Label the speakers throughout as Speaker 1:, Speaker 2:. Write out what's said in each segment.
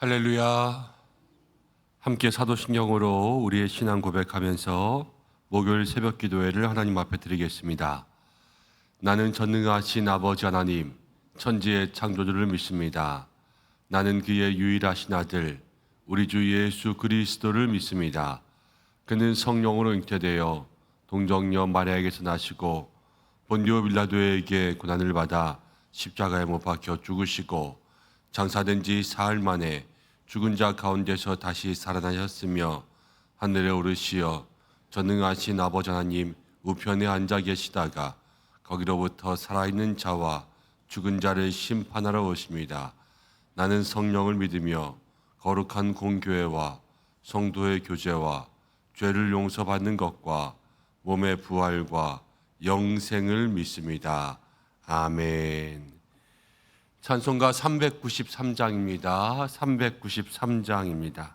Speaker 1: 할렐루야. 함께 사도신경으로 우리의 신앙 고백하면서 목요일 새벽 기도회를 하나님 앞에 드리겠습니다. 나는 전능하신 아버지 하나님, 천지의 창조주를 믿습니다. 나는 그의 유일하신 아들, 우리 주 예수 그리스도를 믿습니다. 그는 성령으로 잉태되어 동정녀 마리아에게서 나시고 본디오 빌라도에게 고난을 받아 십자가에 못 박혀 죽으시고 장사된 지 사흘 만에 죽은 자 가운데서 다시 살아나셨으며 하늘에 오르시어 전능하신 아버지 하나님 우편에 앉아 계시다가 거기로부터 살아있는 자와 죽은 자를 심판하러 오십니다. 나는 성령을 믿으며 거룩한 공교회와 성도의 교제와 죄를 용서받는 것과 몸의 부활과 영생을 믿습니다. 아멘. 찬송가 393장입니다. 393장입니다.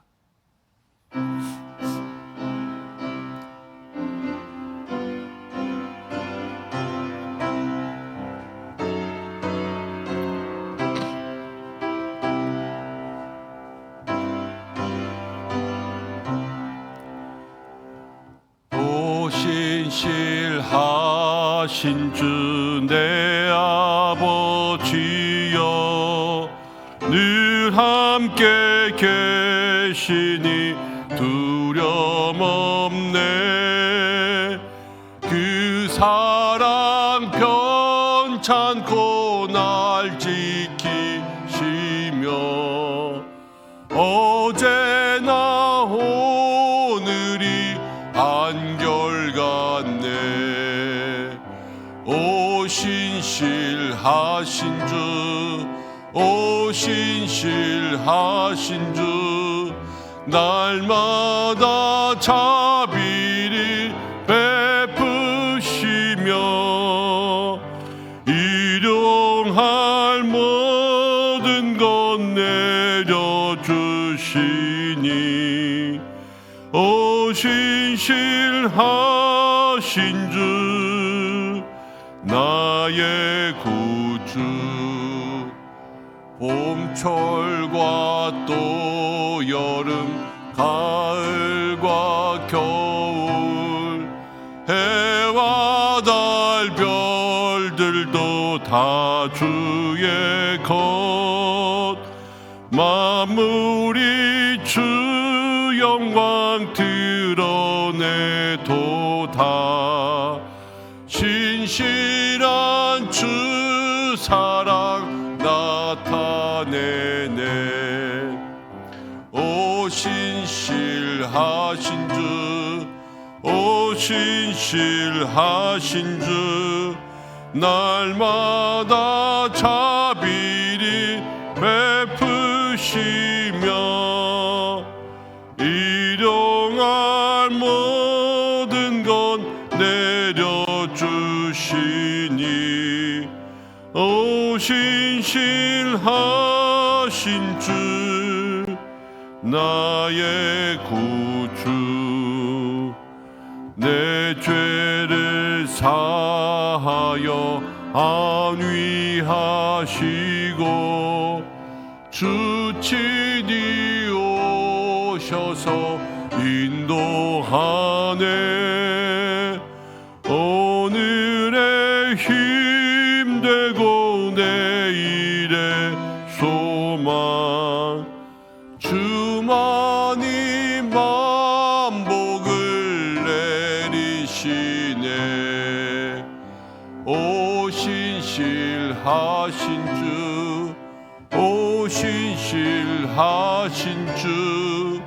Speaker 1: 오신실하신 주 내 아버지여 늘 함께 계시니 두려움 없네. 그 사랑 편찮고 날 지키시며 어제나 오늘이 한결같네. 오신실하신 주, 오신실하신 주, 날마다 자비를 베푸시며 일용할 모든 것 내려주시니 오신실하신 주 나의 구주. 봄철과 또 여름 가을과 겨울 해와 달 별들도 다 주의 것. 만물이 주 영광 드러내도다. 신실한 주 사랑 나타내네. 오신실하신 주, 오신실하신 주, 날마다 자비를 베푸시며 일용할 모든 것 내려주시니 오신실하신 주 나의 구주. 내 죄를 사하여 안위하시고 주 친히 오셔서 인도하네. 오늘의 힘되고 내일의 소망 주만이 만복을 내리시네. 오신실하신 주, 오신실하신 주,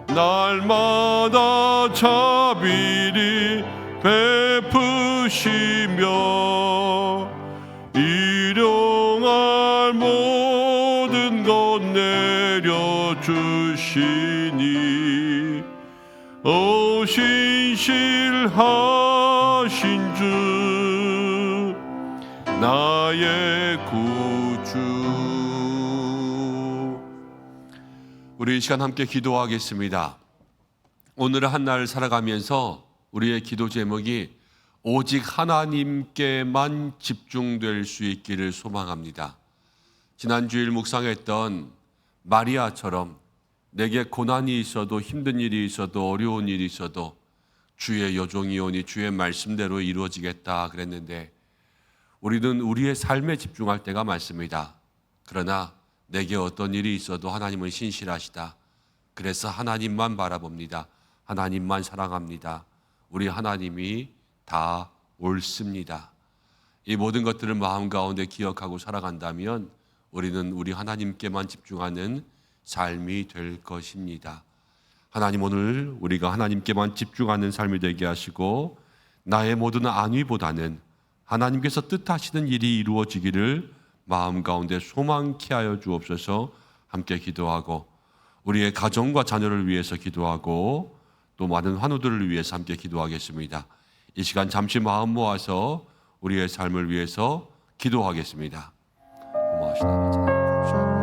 Speaker 1: 날마다 자비를 베푸시며 일용할 모든 것 내려주시니 오신실하신 주 나의 구주. 우리 이 시간 함께 기도하겠습니다. 오늘 한 날 살아가면서 우리의 기도 제목이 오직 하나님께만 집중될 수 있기를 소망합니다. 지난 주일 묵상했던 마리아처럼 내게 고난이 있어도 힘든 일이 있어도 어려운 일이 있어도 주의 여종이오니 주의 말씀대로 이루어지겠다 그랬는데 우리는 우리의 삶에 집중할 때가 많습니다. 그러나 내게 어떤 일이 있어도 하나님은 신실하시다. 그래서 하나님만 바라봅니다. 하나님만 사랑합니다. 우리 하나님이 다 옳습니다. 이 모든 것들을 마음 가운데 기억하고 살아간다면 우리는 우리 하나님께만 집중하는 삶이 될 것입니다. 하나님, 오늘 우리가 하나님께만 집중하는 삶이 되게 하시고 나의 모든 안위보다는 하나님께서 뜻하시는 일이 이루어지기를 마음 가운데 소망케 하여 주옵소서. 함께 기도하고 우리의 가정과 자녀를 위해서 기도하고 또 많은 환우들을 위해서 함께 기도하겠습니다. 이 시간 잠시 마음 모아서 우리의 삶을 위해서 기도하겠습니다. 고마우신 아버지 감사합니다.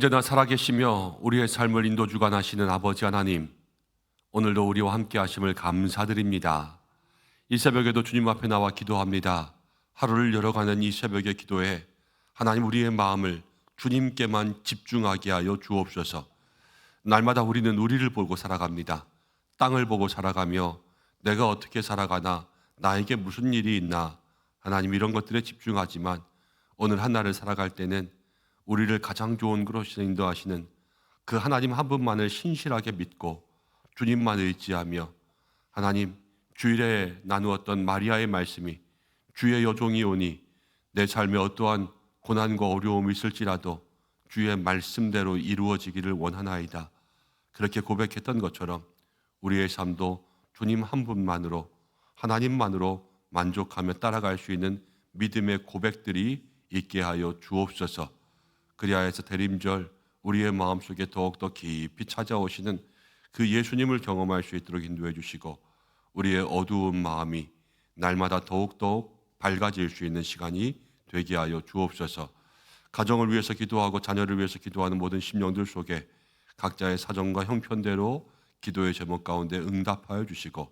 Speaker 1: 언제나 살아계시며 우리의 삶을 인도주관하시는 아버지 하나님, 오늘도 우리와 함께 하심을 감사드립니다. 이 새벽에도 주님 앞에 나와 기도합니다. 하루를 열어가는 이 새벽의 기도에 하나님 우리의 마음을 주님께만 집중하게 하여 주옵소서. 날마다 우리는 우리를 보고 살아갑니다. 땅을 보고 살아가며 내가 어떻게 살아가나, 나에게 무슨 일이 있나, 하나님 이런 것들에 집중하지만 오늘 한 날을 살아갈 때는 우리를 가장 좋은 그릇으로 인도하시는 그 하나님 한 분만을 신실하게 믿고 주님만 의지하며 하나님 주일에 나누었던 마리아의 말씀이 주의 여종이 오니 내 삶에 어떠한 고난과 어려움이 있을지라도 주의 말씀대로 이루어지기를 원하나이다. 그렇게 고백했던 것처럼 우리의 삶도 주님 한 분만으로 하나님만으로 만족하며 따라갈 수 있는 믿음의 고백들이 있게 하여 주옵소서. 그리하여서 대림절 우리의 마음속에 더욱더 깊이 찾아오시는 그 예수님을 경험할 수 있도록 인도해 주시고 우리의 어두운 마음이 날마다 더욱더 밝아질 수 있는 시간이 되게 하여 주옵소서. 가정을 위해서 기도하고 자녀를 위해서 기도하는 모든 심령들 속에 각자의 사정과 형편대로 기도의 제목 가운데 응답하여 주시고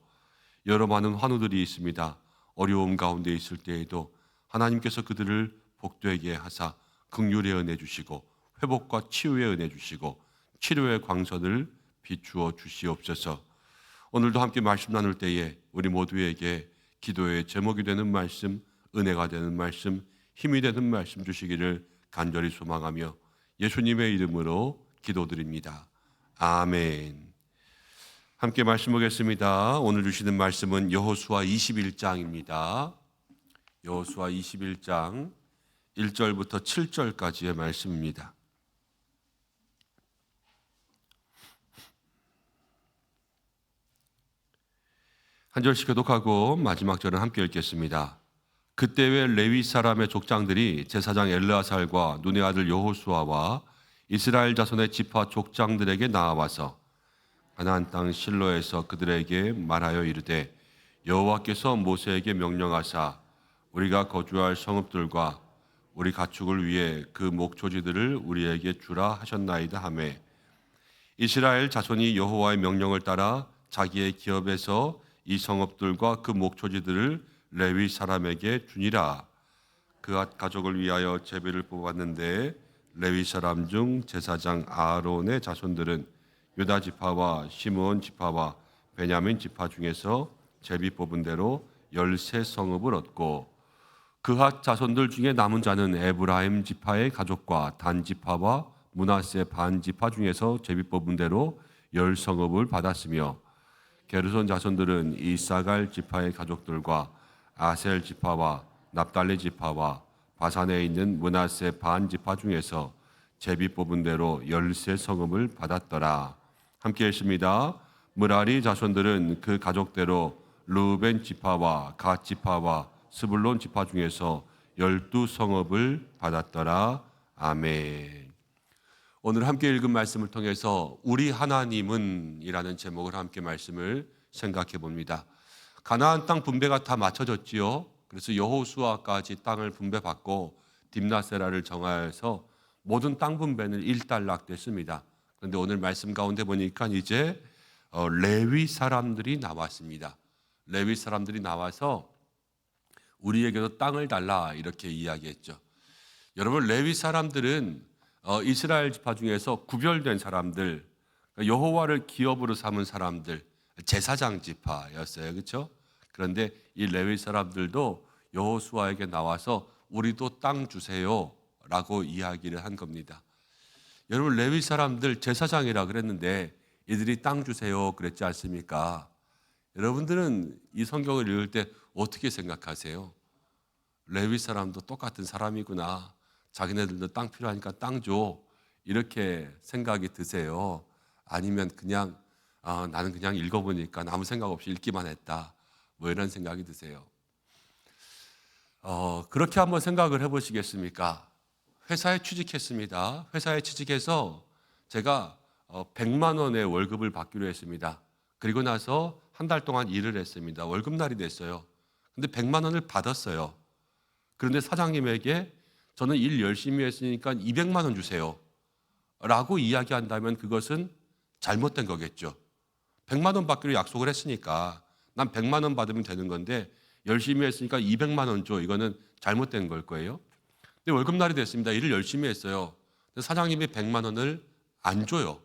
Speaker 1: 여러 많은 환우들이 있습니다. 어려움 가운데 있을 때에도 하나님께서 그들을 복되게 하사 긍휼의 은혜 주시고 회복과 치유의 은혜 주시고 치료의 광선을 비추어 주시옵소서. 오늘도 함께 말씀 나눌 때에 우리 모두에게 기도의 제목이 되는 말씀, 은혜가 되는 말씀, 힘이 되는 말씀 주시기를 간절히 소망하며 예수님의 이름으로 기도드립니다. 아멘. 함께 말씀 보겠습니다. 오늘 주시는 말씀은 여호수아 21장입니다. 여호수아 21장 1절부터 7절까지의 말씀입니다. 한 절씩 교독하고 마지막 절은 함께 읽겠습니다. 그때의 레위 사람의 족장들이 제사장 엘르아살과 눈의 아들 여호수아와 이스라엘 자손의 지파 족장들에게 나와서 가나안 땅 실로에서 그들에게 말하여 이르되 여호와께서 모세에게 명령하사 우리가 거주할 성읍들과 우리 가축을 위해 그 목초지들을 우리에게 주라 하셨나이다 하매 이스라엘 자손이 여호와의 명령을 따라 자기의 기업에서 이 성읍들과 그 목초지들을 레위 사람에게 주니라. 그앗 가족을 위하여 제비를 뽑았는데 레위 사람 중 제사장 아론의 자손들은 유다 지파와 시므온 지파와 베냐민 지파 중에서 제비 뽑은 대로 13성읍을 얻고 그앗 자손들 중에 남은 자는 에브라임 지파의 가족과 단 지파와 므낫세 반 지파 중에서 제비 뽑은 대로 10성읍을 받았으며 게르손 자손들은 이사갈 지파의 가족들과 아셀 지파와 납달리 지파와 바산에 있는 므낫세 반 지파 중에서 제비 뽑은 대로 13성읍을 받았더라. 함께 읽습니다. 므라리 자손들은 그 가족대로 르우벤 지파와 갓 지파와 스불론 지파 중에서 12성읍을 받았더라. 아멘. 오늘 함께 읽은 말씀을 통해서 우리 하나님은 이라는 제목을 함께 말씀을 생각해 봅니다. 가나안 땅 분배가 다 맞춰졌지요. 그래서 여호수아까지 땅을 분배받고 딥나세라를 정하여서 모든 땅 분배는 일단락됐습니다. 그런데 오늘 말씀 가운데 보니까 이제 레위 사람들이 나왔습니다. 레위 사람들이 나와서 우리에게도 땅을 달라 이렇게 이야기했죠. 여러분 레위 사람들은 이스라엘 지파 중에서 구별된 사람들, 여호와를 기업으로 삼은 사람들, 제사장 지파였어요. 그렇죠? 그런데 이 레위 사람들도 여호수아에게 나와서 우리도 땅 주세요라고 이야기를 한 겁니다. 여러분 레위 사람들 제사장이라 그랬는데 이들이 땅 주세요 그랬지 않습니까? 여러분들은 이 성경을 읽을 때 어떻게 생각하세요? 레위 사람도 똑같은 사람이구나. 자기네들도 땅 필요하니까 땅 줘. 이렇게 생각이 드세요? 아니면 그냥 나는 그냥 읽어보니까 아무 생각 없이 읽기만 했다. 뭐 이런 생각이 드세요? 그렇게 한번 생각을 해보시겠습니까? 회사에 취직했습니다. 회사에 취직해서 제가 100만 원의 월급을 받기로 했습니다. 그리고 나서 한 달 동안 일을 했습니다. 월급날이 됐어요. 근데 100만 원을 받았어요. 그런데 사장님에게 저는 일 열심히 했으니까 200만 원 주세요 라고 이야기한다면 그것은 잘못된 거겠죠. 100만 원 받기로 약속을 했으니까 난 100만 원 받으면 되는 건데 열심히 했으니까 200만 원 줘. 이거는 잘못된 걸 거예요. 근데 월급날이 됐습니다. 일을 열심히 했어요. 근데 사장님이 100만 원을 안 줘요.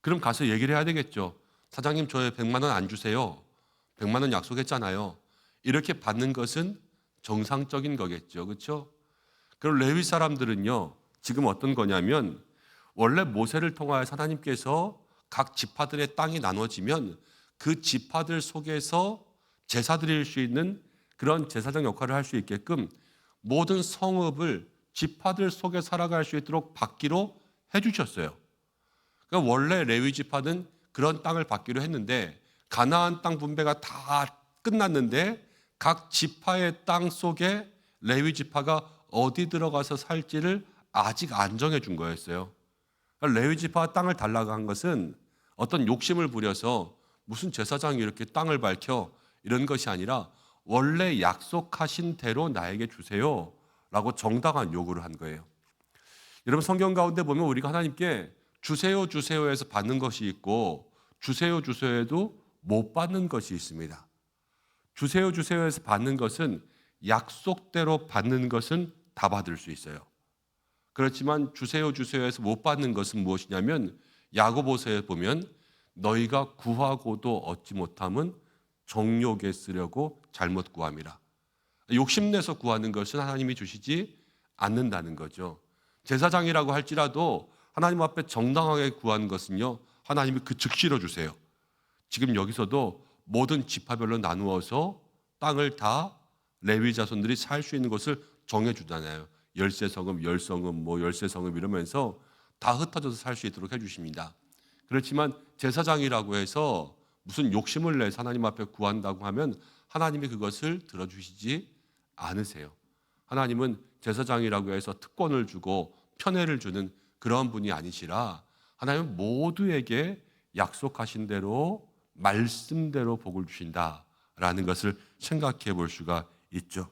Speaker 1: 그럼 가서 얘기를 해야 되겠죠. 사장님 저의 100만 원 안 주세요. 100만 원 약속했잖아요. 이렇게 받는 것은 정상적인 거겠죠. 그렇죠? 그럼 레위 사람들은요. 지금 어떤 거냐면 원래 모세를 통하여 하나님께서 각 지파들의 땅이 나눠지면 그 지파들 속에서 제사 드릴 수 있는 그런 제사장 역할을 할 수 있게끔 모든 성읍을 지파들 속에 살아갈 수 있도록 받기로 해주셨어요. 그러니까 원래 레위 지파는 그런 땅을 받기로 했는데 가나안 땅 분배가 다 끝났는데 각 지파의 땅 속에 레위 지파가 어디 들어가서 살지를 아직 안 정해준 거였어요. 그러니까 레위 지파가 땅을 달라고 한 것은 어떤 욕심을 부려서 무슨 제사장이 이렇게 땅을 밝혀 이런 것이 아니라 원래 약속하신 대로 나에게 주세요 라고 정당한 요구를 한 거예요. 여러분 성경 가운데 보면 우리가 하나님께 주세요 주세요에서 받는 것이 있고 주세요 주세요에도 못 받는 것이 있습니다. 주세요 주세요에서 받는 것은 약속대로 받는 것은 다 받을 수 있어요. 그렇지만 주세요 주세요에서 못 받는 것은 무엇이냐면 야고보서에 보면 너희가 구하고도 얻지 못함은 정욕에 쓰려고 잘못 구함이라. 욕심내서 구하는 것은 하나님이 주시지 않는다는 거죠. 제사장이라고 할지라도 하나님 앞에 정당하게 구하는 것은요 하나님이 그 즉시로 주세요. 지금 여기서도 모든 지파별로 나누어서 땅을 다 레위 자손들이 살 수 있는 곳을 정해주잖아요. 열세성읍, 열성읍, 열세성읍 이러면서 다 흩어져서 살 수 있도록 해주십니다. 그렇지만 제사장이라고 해서 무슨 욕심을 내서 하나님 앞에 구한다고 하면 하나님이 그것을 들어주시지 않으세요. 하나님은 제사장이라고 해서 특권을 주고 편애를 주는 그런 분이 아니시라 하나님은 모두에게 약속하신 대로 말씀대로 복을 주신다라는 것을 생각해 볼 수가 있죠.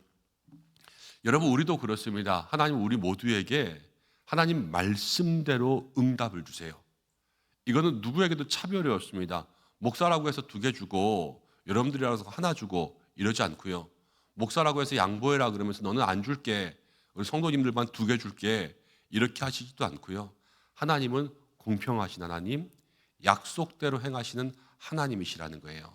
Speaker 1: 여러분, 우리도 그렇습니다. 하나님 우리 모두에게 하나님 말씀대로 응답을 주세요. 이거는 누구에게도 차별이 없습니다. 목사라고 해서 2개 주고 여러분들이라서 하나 주고 이러지 않고요. 목사라고 해서 양보해라 그러면서 너는 안 줄게, 우리 성도님들만 2개 줄게, 이렇게 하시지도 않고요. 하나님은 공평하신 하나님, 약속대로 행하시는 하나님이시라는 거예요.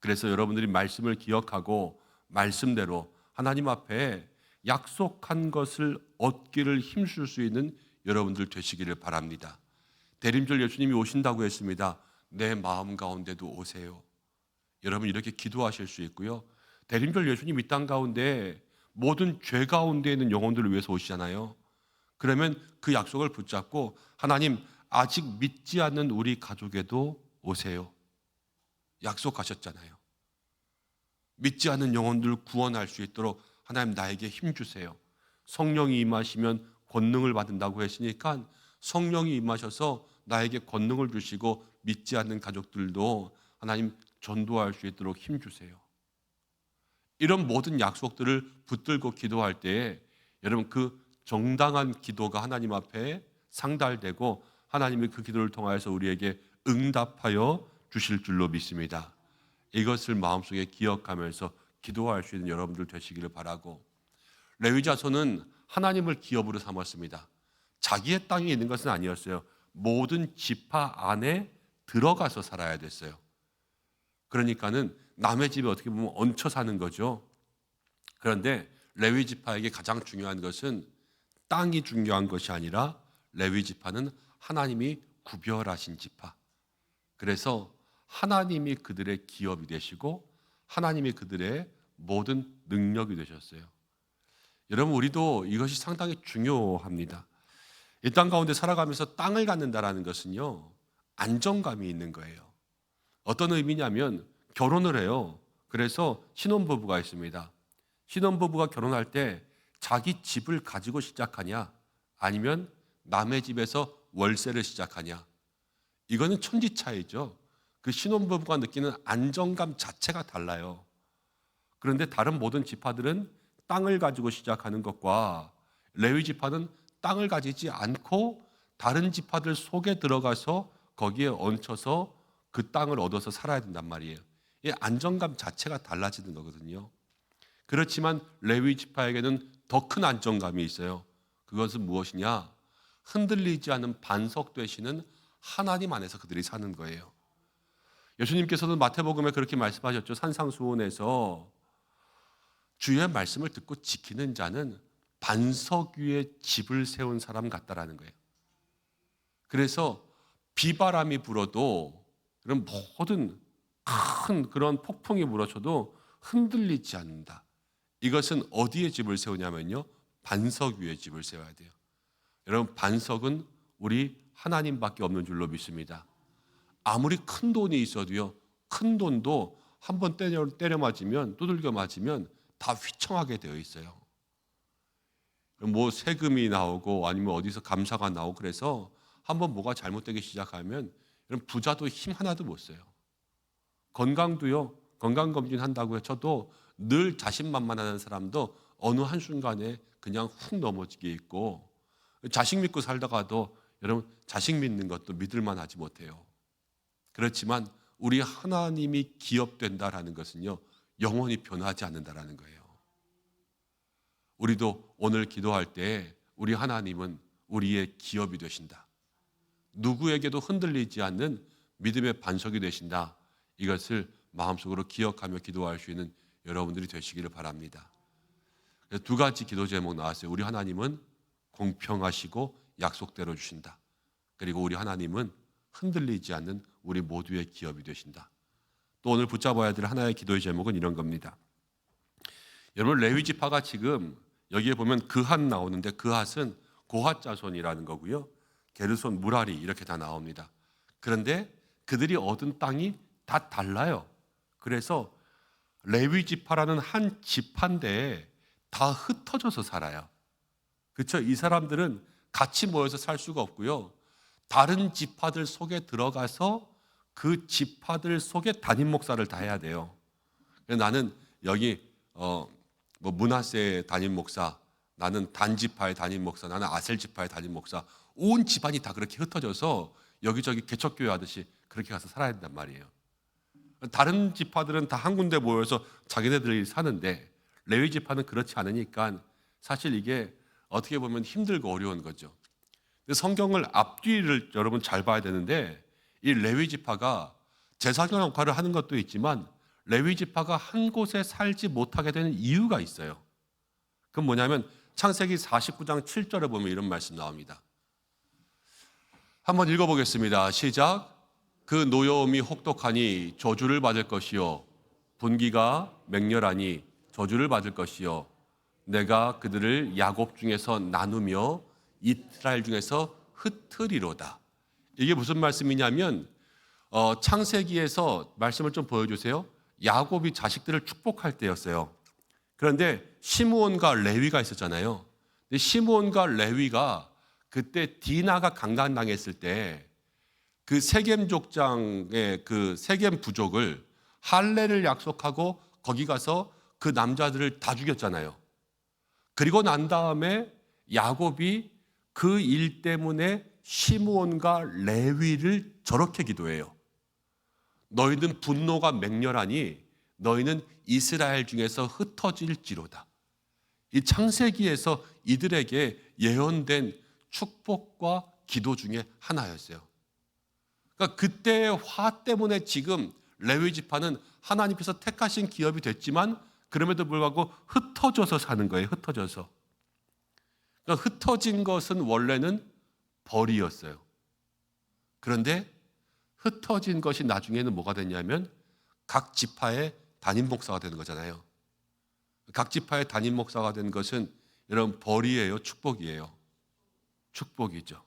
Speaker 1: 그래서 여러분들이 말씀을 기억하고 말씀대로 하나님 앞에 약속한 것을 얻기를 힘쓸 수 있는 여러분들 되시기를 바랍니다. 대림절 예수님이 오신다고 했습니다. 내 마음 가운데도 오세요. 여러분 이렇게 기도하실 수 있고요. 대림절 예수님 이 땅 가운데 모든 죄 가운데 있는 영혼들을 위해서 오시잖아요. 그러면 그 약속을 붙잡고 하나님 아직 믿지 않는 우리 가족에도 오세요. 약속하셨잖아요. 믿지 않는 영혼들 구원할 수 있도록 하나님 나에게 힘 주세요. 성령이 임하시면 권능을 받는다고 했으니까 성령이 임하셔서 나에게 권능을 주시고 믿지 않는 가족들도 하나님 전도할 수 있도록 힘 주세요. 이런 모든 약속들을 붙들고 기도할 때에 여러분 그 정당한 기도가 하나님 앞에 상달되고 하나님이 그 기도를 통하여서 우리에게 응답하여 주실 줄로 믿습니다. 이것을 마음속에 기억하면서 기도할 수 있는 여러분들 되시기를 바라고, 레위 자손은 하나님을 기업으로 삼았습니다. 자기의 땅에 있는 것은 아니었어요. 모든 지파 안에 들어가서 살아야 됐어요. 그러니까는 남의 집에 어떻게 보면 얹혀 사는 거죠. 그런데 레위 지파에게 가장 중요한 것은 땅이 중요한 것이 아니라 레위 지파는 하나님이 구별하신 지파. 그래서 하나님이 그들의 기업이 되시고 하나님이 그들의 모든 능력이 되셨어요. 여러분 우리도 이것이 상당히 중요합니다. 이 땅 가운데 살아가면서 땅을 갖는다라는 것은요, 안정감이 있는 거예요. 어떤 의미냐면 결혼을 해요. 그래서 신혼부부가 있습니다. 신혼부부가 결혼할 때 자기 집을 가지고 시작하냐 아니면 남의 집에서 월세를 시작하냐, 이거는 천지차이죠. 그 신혼부부가 느끼는 안정감 자체가 달라요. 그런데 다른 모든 지파들은 땅을 가지고 시작하는 것과 레위 지파는 땅을 가지지 않고 다른 지파들 속에 들어가서 거기에 얹혀서 그 땅을 얻어서 살아야 된단 말이에요. 이 안정감 자체가 달라지는 거거든요. 그렇지만 레위 지파에게는 더 큰 안정감이 있어요. 그것은 무엇이냐? 흔들리지 않은 반석 되시는 하나님 안에서 그들이 사는 거예요. 예수님께서는 마태복음에 그렇게 말씀하셨죠. 산상수훈에서 주의 말씀을 듣고 지키는 자는 반석 위에 집을 세운 사람 같다라는 거예요. 그래서 비바람이 불어도 그런 모든 큰 그런 폭풍이 불어쳐도 흔들리지 않는다. 이것은 어디에 집을 세우냐면요, 반석 위에 집을 세워야 돼요. 여러분 반석은 우리 하나님밖에 없는 줄로 믿습니다. 아무리 큰 돈이 있어도요, 큰 돈도 한번 때려 맞으면, 두들겨 맞으면 다 휘청하게 되어 있어요. 뭐 세금이 나오고 아니면 어디서 감사가 나오고 그래서 한번 뭐가 잘못되기 시작하면 부자도 힘 하나도 못 써요. 건강도요, 건강검진 한다고 해도 늘 자신만만한 사람도 어느 한순간에 그냥 훅 넘어지게 있고, 자식 믿고 살다가도 여러분 자식 믿는 것도 믿을만 하지 못해요. 그렇지만 우리 하나님이 기업된다라는 것은요, 영원히 변하지 않는다라는 거예요. 우리도 오늘 기도할 때 우리 하나님은 우리의 기업이 되신다. 누구에게도 흔들리지 않는 믿음의 반석이 되신다. 이것을 마음속으로 기억하며 기도할 수 있는 여러분들이 되시기를 바랍니다. 2가지 기도 제목 나왔어요. 우리 하나님은 공평하시고 약속대로 주신다. 그리고 우리 하나님은 흔들리지 않는 우리 모두의 기업이 되신다. 또 오늘 붙잡아야 될 하나의 기도의 제목은 이런 겁니다. 여러분 레위 지파가 지금 여기에 보면 그핫 나오는데 그핫은 고핫 자손이라는 거고요. 게르손, 무라리 이렇게 다 나옵니다. 그런데 그들이 얻은 땅이 다 달라요. 그래서 레위 지파라는 한 지파인데 다 흩어져서 살아요. 그렇죠? 이 사람들은 같이 모여서 살 수가 없고요. 다른 지파들 속에 들어가서 그 지파들 속에 담임 목사를 다 해야 돼요. 나는 여기 뭐 므낫세의 담임 목사, 나는 단 지파의 담임 목사, 나는 아셀 지파의 담임 목사, 온 집안이 다 그렇게 흩어져서 여기저기 개척교회 하듯이 그렇게 가서 살아야 된단 말이에요. 다른 지파들은 다 한 군데 모여서 자기네들이 사는데 레위 지파는 그렇지 않으니까 사실 이게 어떻게 보면 힘들고 어려운 거죠. 성경을 앞뒤를 여러분 잘 봐야 되는데 이 레위 지파가 제사장 역할을 하는 것도 있지만 레위 지파가 한 곳에 살지 못하게 되는 이유가 있어요. 그건 뭐냐면 창세기 49장 7절에 보면 이런 말씀 나옵니다. 한번 읽어보겠습니다. 시작. 그 노여움이 혹독하니 저주를 받을 것이요 분기가 맹렬하니 저주를 받을 것이요 내가 그들을 야곱 중에서 나누며 이스라엘 중에서 흩으리로다. 이게 무슨 말씀이냐면 창세기에서 말씀을 좀 보여주세요. 야곱이 자식들을 축복할 때였어요. 그런데 시므온과 레위가 있었잖아요. 근데 시므온과 레위가 그때 디나가 강간당했을 때 그 세겜 족장의 그 세겜 부족을 할례를 약속하고 거기 가서 그 남자들을 다 죽였잖아요. 그리고 난 다음에 야곱이 그 일 때문에 시므온과 레위를 저렇게 기도해요. 너희는 분노가 맹렬하니 너희는 이스라엘 중에서 흩어질지로다. 이 창세기에서 이들에게 예언된 축복과 기도 중에 하나였어요. 그러니까 그때의 화 때문에 지금 레위 지파는 하나님께서 택하신 기업이 됐지만 그럼에도 불구하고 흩어져서 사는 거예요. 흩어져서. 그러니까 흩어진 것은 원래는 벌이었어요. 그런데 흩어진 것이 나중에는 뭐가 됐냐면 각 지파의 담임 목사가 되는 거잖아요. 각 지파의 담임 목사가 된 것은 여러분 벌이에요, 축복이에요? 축복이죠.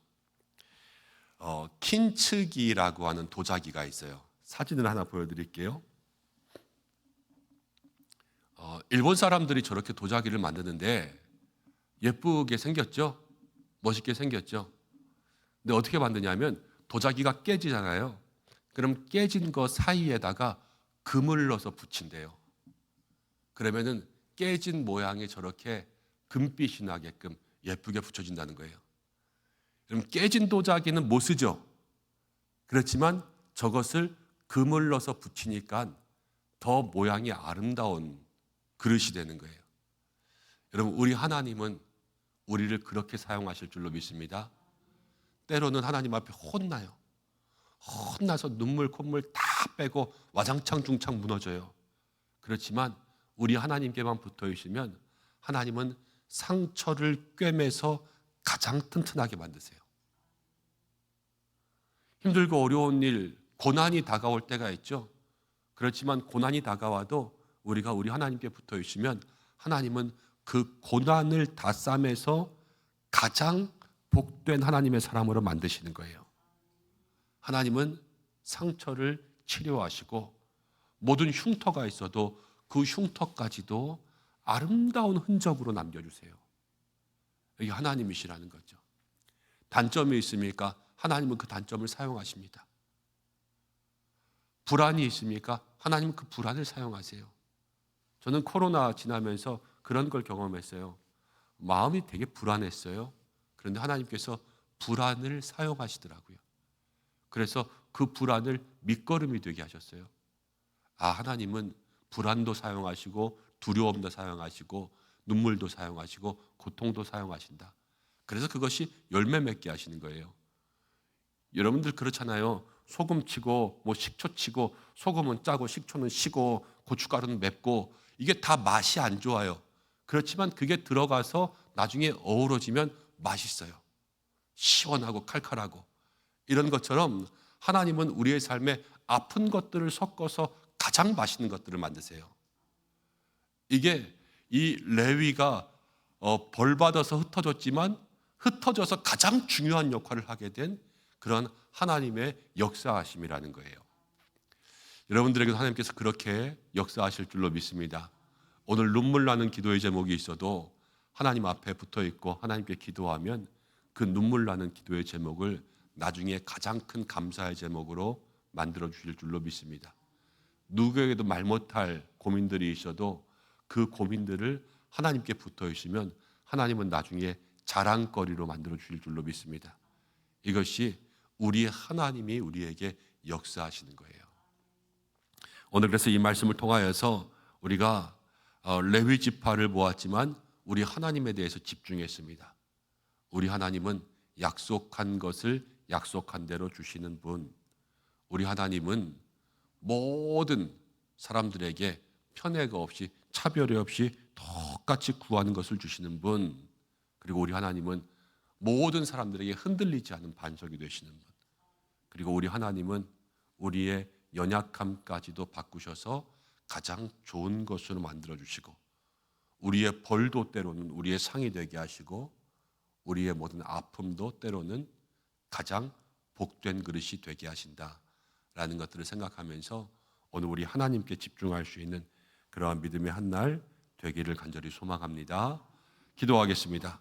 Speaker 1: 킨츠기라고 하는 도자기가 있어요. 사진을 하나 보여드릴게요. 일본 사람들이 저렇게 도자기를 만드는데 예쁘게 생겼죠? 멋있게 생겼죠? 근데 어떻게 만드냐면 도자기가 깨지잖아요. 그럼 깨진 거 사이에다가 금을 넣어서 붙인대요. 그러면은 깨진 모양이 저렇게 금빛이 나게끔 예쁘게 붙여진다는 거예요. 그럼 깨진 도자기는 못 쓰죠. 그렇지만 저것을 금을 넣어서 붙이니까 더 모양이 아름다운 그릇이 되는 거예요. 여러분, 우리 하나님은 우리를 그렇게 사용하실 줄로 믿습니다. 때로는 하나님 앞에 혼나요. 혼나서 눈물, 콧물 다 빼고 와장창 중창 무너져요. 그렇지만 우리 하나님께만 붙어 있으면 하나님은 상처를 꿰매서 가장 튼튼하게 만드세요. 힘들고 어려운 일, 고난이 다가올 때가 있죠. 그렇지만 고난이 다가와도 우리가 우리 하나님께 붙어 있으면 하나님은 그 고난을 다 싸매서 가장 복된 하나님의 사람으로 만드시는 거예요. 하나님은 상처를 치료하시고 모든 흉터가 있어도 그 흉터까지도 아름다운 흔적으로 남겨주세요. 이게 하나님이시라는 거죠. 단점이 있습니까? 하나님은 그 단점을 사용하십니다. 불안이 있습니까? 하나님은 그 불안을 사용하세요. 저는 코로나 지나면서 그런 걸 경험했어요. 마음이 되게 불안했어요. 그런데 하나님께서 불안을 사용하시더라고요. 그래서 그 불안을 밑거름이 되게 하셨어요. 아, 하나님은 불안도 사용하시고 두려움도 사용하시고 눈물도 사용하시고 고통도 사용하신다. 그래서 그것이 열매 맺게 하시는 거예요. 여러분들 그렇잖아요. 소금 치고 뭐 식초 치고 소금은 짜고 식초는 시고 고춧가루는 맵고 이게 다 맛이 안 좋아요. 그렇지만 그게 들어가서 나중에 어우러지면 맛있어요. 시원하고 칼칼하고. 이런 것처럼 하나님은 우리의 삶에 아픈 것들을 섞어서 가장 맛있는 것들을 만드세요. 이게 이 레위가 벌받아서 흩어졌지만 흩어져서 가장 중요한 역할을 하게 된 그런 하나님의 역사하심이라는 거예요. 여러분들에게도 하나님께서 그렇게 역사하실 줄로 믿습니다. 오늘 눈물 나는 기도의 제목이 있어도 하나님 앞에 붙어 있고 하나님께 기도하면 그 눈물 나는 기도의 제목을 나중에 가장 큰 감사의 제목으로 만들어 주실 줄로 믿습니다. 누구에게도 말 못할 고민들이 있어도 그 고민들을 하나님께 붙어 있으면 하나님은 나중에 자랑거리로 만들어 주실 줄로 믿습니다. 이것이 우리 하나님이 우리에게 역사하시는 거예요. 오늘 그래서 이 말씀을 통하여서 우리가 레위 지파를 보았지만 우리 하나님에 대해서 집중했습니다. 우리 하나님은 약속한 것을 약속한 대로 주시는 분. 우리 하나님은 모든 사람들에게 편애가 없이 차별이 없이 똑같이 구하는 것을 주시는 분. 그리고 우리 하나님은 모든 사람들에게 흔들리지 않은 반석이 되시는 분. 그리고 우리 하나님은 우리의 연약함까지도 바꾸셔서 가장 좋은 것으로 만들어 주시고 우리의 벌도 때로는 우리의 상이 되게 하시고 우리의 모든 아픔도 때로는 가장 복된 그릇이 되게 하신다라는 것들을 생각하면서 오늘 우리 하나님께 집중할 수 있는 그러한 믿음의 한 날 되기를 간절히 소망합니다. 기도하겠습니다.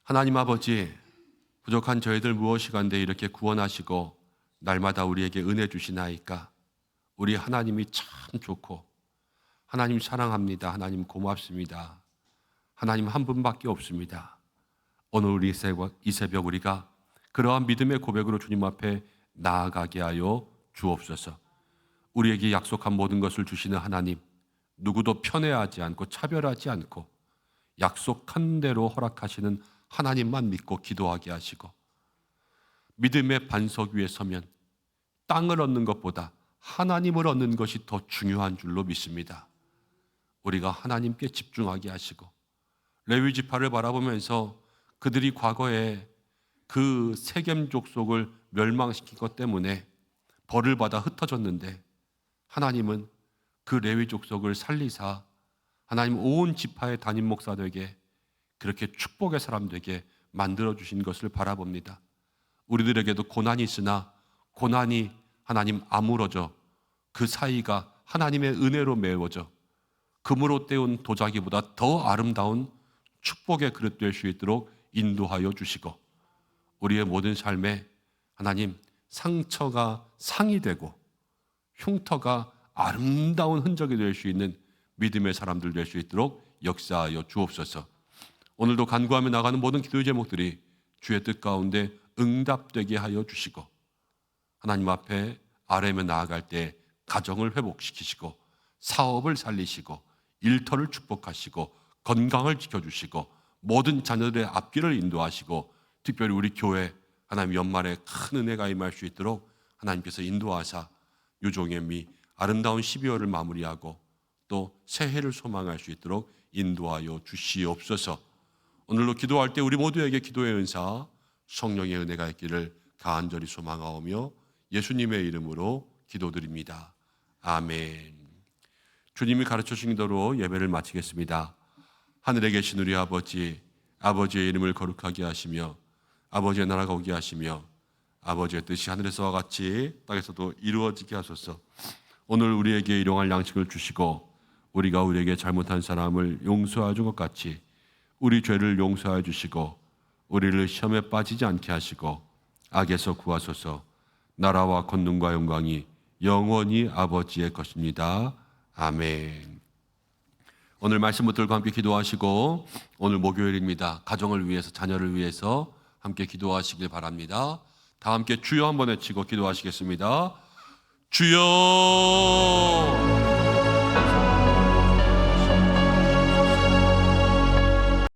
Speaker 1: 하나님 아버지, 부족한 저희들 무엇이간데 이렇게 구원하시고 날마다 우리에게 은혜 주시나이까. 우리 하나님이 참 좋고 하나님 사랑합니다. 하나님 고맙습니다. 하나님 한 분밖에 없습니다. 오늘 우리 이 새벽 우리가 그러한 믿음의 고백으로 주님 앞에 나아가게 하여 주옵소서. 우리에게 약속한 모든 것을 주시는 하나님, 누구도 편애하지 않고 차별하지 않고 약속한 대로 허락하시는 하나님만 믿고 기도하게 하시고 믿음의 반석 위에 서면 땅을 얻는 것보다 하나님을 얻는 것이 더 중요한 줄로 믿습니다. 우리가 하나님께 집중하게 하시고 레위 지파를 바라보면서 그들이 과거에 그 세겜 족속을 멸망시킨 것 때문에 벌을 받아 흩어졌는데 하나님은 그 레위 족속을 살리사 하나님 온 지파의 담임 목사 되게 그렇게 축복의 사람 되게 만들어 주신 것을 바라봅니다. 우리들에게도 고난이 있으나 고난이 하나님 아물어져 그 사이가 하나님의 은혜로 메워져 금으로 때운 도자기보다 더 아름다운 축복의 그릇 될 수 있도록 인도하여 주시고 우리의 모든 삶에 하나님 상처가 상이 되고 흉터가 아름다운 흔적이 될 수 있는 믿음의 사람들 될 수 있도록 역사하여 주옵소서. 오늘도 간구하며 나가는 모든 기도의 제목들이 주의 뜻 가운데 응답되게 하여 주시고 하나님 앞에 아뢰며 나아갈 때 가정을 회복시키시고 사업을 살리시고 일터를 축복하시고 건강을 지켜주시고 모든 자녀들의 앞길을 인도하시고 특별히 우리 교회 하나님 연말에 큰 은혜가 임할 수 있도록 하나님께서 인도하사 유종의 미 아름다운 12월을 마무리하고 또 새해를 소망할 수 있도록 인도하여 주시옵소서. 오늘로 기도할 때 우리 모두에게 기도의 은사 성령의 은혜가 있기를 간절히 소망하오며 예수님의 이름으로 기도드립니다. 아멘. 주님이 가르쳐 주신 대로 예배를 마치겠습니다. 하늘에 계신 우리 아버지, 아버지의 이름을 거룩하게 하시며 아버지의 나라가 오게 하시며 아버지의 뜻이 하늘에서와 같이 땅에서도 이루어지게 하소서. 오늘 우리에게 일용할 양식을 주시고 우리가 우리에게 잘못한 사람을 용서해 준 것 같이 우리 죄를 용서해 주시고 우리를 시험에 빠지지 않게 하시고 악에서 구하소서. 나라와 권능과 영광이 영원히 아버지의 것입니다. 아멘. 오늘 말씀 붙들고 함께 기도하시고 오늘 목요일입니다. 가정을 위해서 자녀를 위해서 함께 기도하시길 바랍니다. 다 함께 주여 한번 외치고 기도하시겠습니다. 주여